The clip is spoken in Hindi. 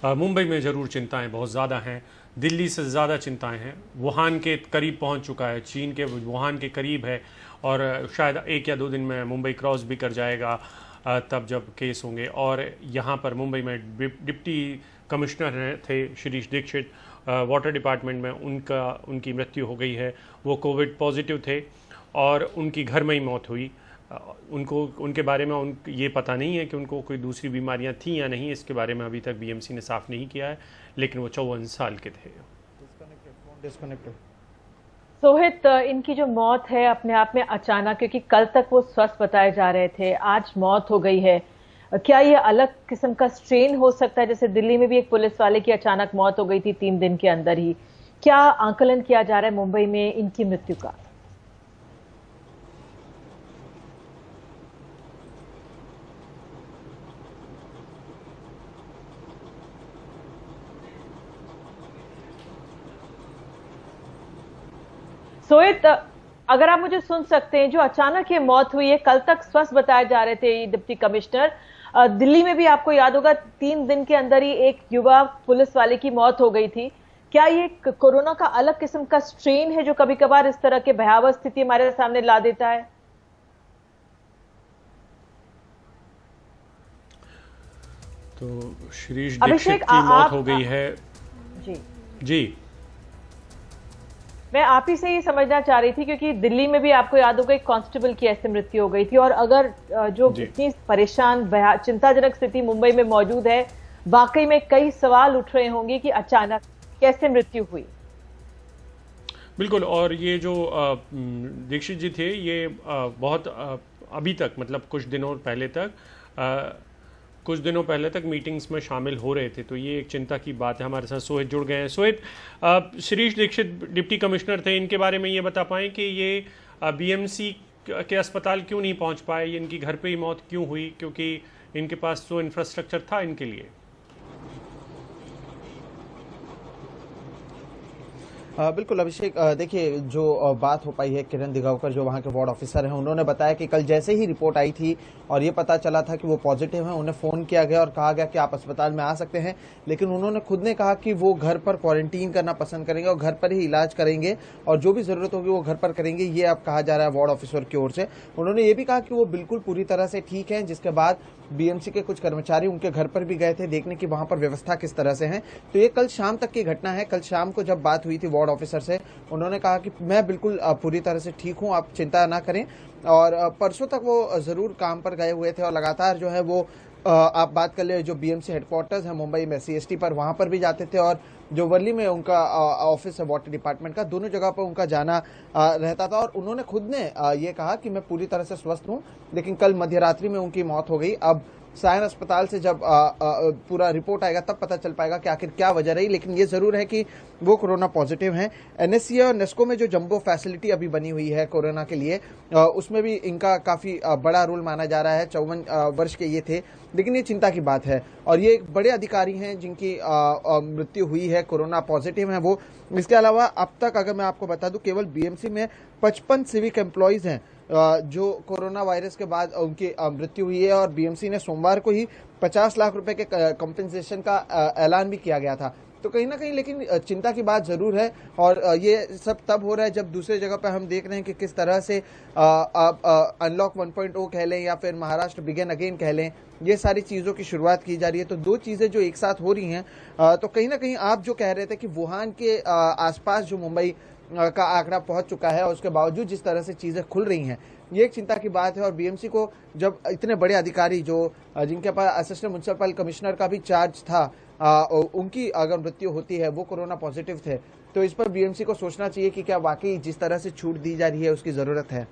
मुंबई में ज़रूर चिंताएं बहुत ज़्यादा हैं, दिल्ली से ज़्यादा चिंताएं हैं। वुहान के करीब पहुंच चुका है, चीन के वुहान के करीब है और शायद 1 या 2 दिन में मुंबई क्रॉस भी कर जाएगा तब जब केस होंगे। और यहाँ पर मुंबई में डिप्टी कमिश्नर थे शिरीष दीक्षित, वाटर डिपार्टमेंट में उनकी मृत्यु हो गई है। वो कोविड पॉजिटिव थे और उनकी घर में ही मौत हुई। उनके बारे में ये पता नहीं है कि उनको कोई दूसरी बीमारियां थी या नहीं, इसके बारे में अभी तक बीएमसी ने साफ नहीं किया है, लेकिन वो 54 साल के थे। सोहित, इनकी जो मौत है अपने आप में अचानक, क्योंकि कल तक वो स्वस्थ बताए जा रहे थे, आज मौत हो गई है। क्या ये अलग किस्म का स्ट्रेन हो सकता है? जैसे दिल्ली में भी एक पुलिस वाले की अचानक मौत हो गई थी 3 दिन के अंदर ही। क्या आंकलन किया जा रहा है मुंबई में इनकी मृत्यु का? सोहित, अगर आप मुझे सुन सकते हैं, जो अचानक ये मौत हुई है, कल तक स्वस्थ बताए जा रहे थे डिप्टी कमिश्नर, दिल्ली में भी आपको याद होगा 3 दिन के अंदर ही एक युवा पुलिस वाले की मौत हो गई थी। क्या ये कोरोना का अलग किस्म का स्ट्रेन है जो कभी कभार इस तरह के भयावह स्थिति हमारे सामने ला देता है? तो शिरीष दीक्षित की मौत हो गई है। जी जी, मैं आप ही से ये समझना चाह रही थी, क्योंकि दिल्ली में भी आपको याद होगा एक कांस्टेबल की ऐसे मृत्यु हो गई थी। और अगर जो इतनी परेशान चिंताजनक स्थिति मुंबई में मौजूद है, वाकई में कई सवाल उठ रहे होंगे कि अचानक कैसे मृत्यु हुई। बिल्कुल। और ये जो दीक्षित जी थे, ये बहुत अभी तक, मतलब कुछ दिनों पहले तक मीटिंग्स में शामिल हो रहे थे, तो ये एक चिंता की बात है। हमारे साथ सोहित जुड़ गए हैं। सोहित, शिरीष दीक्षित डिप्टी कमिश्नर थे, इनके बारे में ये बता पाएं कि ये बीएमसी के अस्पताल क्यों नहीं पहुंच पाए, ये इनकी घर पे ही मौत क्यों हुई, क्योंकि इनके पास जो इंफ्रास्ट्रक्चर था इनके लिए? बिल्कुल अभिषेक, देखिए जो बात हो पाई है, किरण दिगावकर जो वहाँ के वार्ड ऑफिसर हैं, उन्होंने बताया कि कल जैसे ही रिपोर्ट आई थी और ये पता चला था कि वो पॉजिटिव हैं, उन्हें फ़ोन किया गया और कहा गया कि आप अस्पताल में आ सकते हैं। लेकिन उन्होंने खुद ने कहा कि वो घर पर क्वारंटीन करना पसंद करेंगे और घर पर ही इलाज करेंगे और जो भी ज़रूरत होगी वो घर पर करेंगे, ये अब कहा जा रहा है वार्ड ऑफिसर की ओर से। उन्होंने ये भी कहा कि वो बिल्कुल पूरी तरह से ठीक हैं, जिसके बाद बीएमसी के कुछ कर्मचारी उनके घर पर भी गए थे देखने की वहाँ पर व्यवस्था किस तरह से है। तो ये कल शाम तक की घटना है। कल शाम को जब बात हुई थी वार्ड ऑफिसर से, उन्होंने कहा कि मैं बिल्कुल पूरी तरह से ठीक हूं, आप चिंता ना करें। और परसों तक वो जरूर काम पर गए हुए थे और लगातार जो है वो आप बात कर ले, जो बीएमसी हेडक्वार्टर्स है मुंबई में सीएसटी पर, वहां पर भी जाते थे और जो वर्ली में उनका ऑफिस है वाटर डिपार्टमेंट का, दोनों जगह पर उनका जाना रहता था। और उन्होंने खुद ने ये कहा कि मैं पूरी तरह से स्वस्थ हूं, लेकिन कल मध्यरात्रि में उनकी मौत हो गई। अब सायन अस्पताल से जब पूरा रिपोर्ट आएगा तब पता चल पाएगा कि आखिर क्या वजह रही। लेकिन ये जरूर है कि वो कोरोना पॉजिटिव हैं। एनएससी और नेस्को में जो जंबो फैसिलिटी अभी बनी हुई है कोरोना के लिए, उसमें भी इनका काफी बड़ा रोल माना जा रहा है। 54 वर्ष के ये थे, लेकिन ये चिंता की बात है। और ये एक बड़े अधिकारी हैं जिनकी मृत्यु हुई है, कोरोना पॉजिटिव है वो। इसके अलावा अब तक अगर मैं आपको बता दूं, केवल बीएमसी में 55 सिविक एम्प्लॉयज हैं जो कोरोना वायरस के बाद उनकी मृत्यु हुई है। और बीएमसी ने सोमवार को ही 50 लाख रुपए के कंपेंसेशन का ऐलान भी किया गया था। तो कहीं ना कहीं लेकिन चिंता की बात जरूर है। और ये सब तब हो रहा है जब दूसरे जगह पर हम देख रहे हैं कि किस तरह से अनलॉक 1.0 कह लें या फिर महाराष्ट्र बिगिन अगेन कह लें, ये सारी चीज़ों की शुरुआत की जा रही है। तो दो चीज़ें जो एक साथ हो रही हैं, तो कहीं ना कहीं आप जो कह रहे थे कि वुहान के आसपास जो मुंबई का आंकड़ा पहुंच चुका है और उसके बावजूद जिस तरह से चीजें खुल रही हैं, ये एक चिंता की बात है। और बीएमसी को जब इतने बड़े अधिकारी जो जिनके पास असिस्टेंट म्युनिसिपल कमिश्नर का भी चार्ज था, उनकी अगर मृत्यु होती है, वो कोरोना पॉजिटिव थे, तो इस पर बीएमसी को सोचना चाहिए कि क्या वाकई जिस तरह से छूट दी जा रही है उसकी जरूरत है।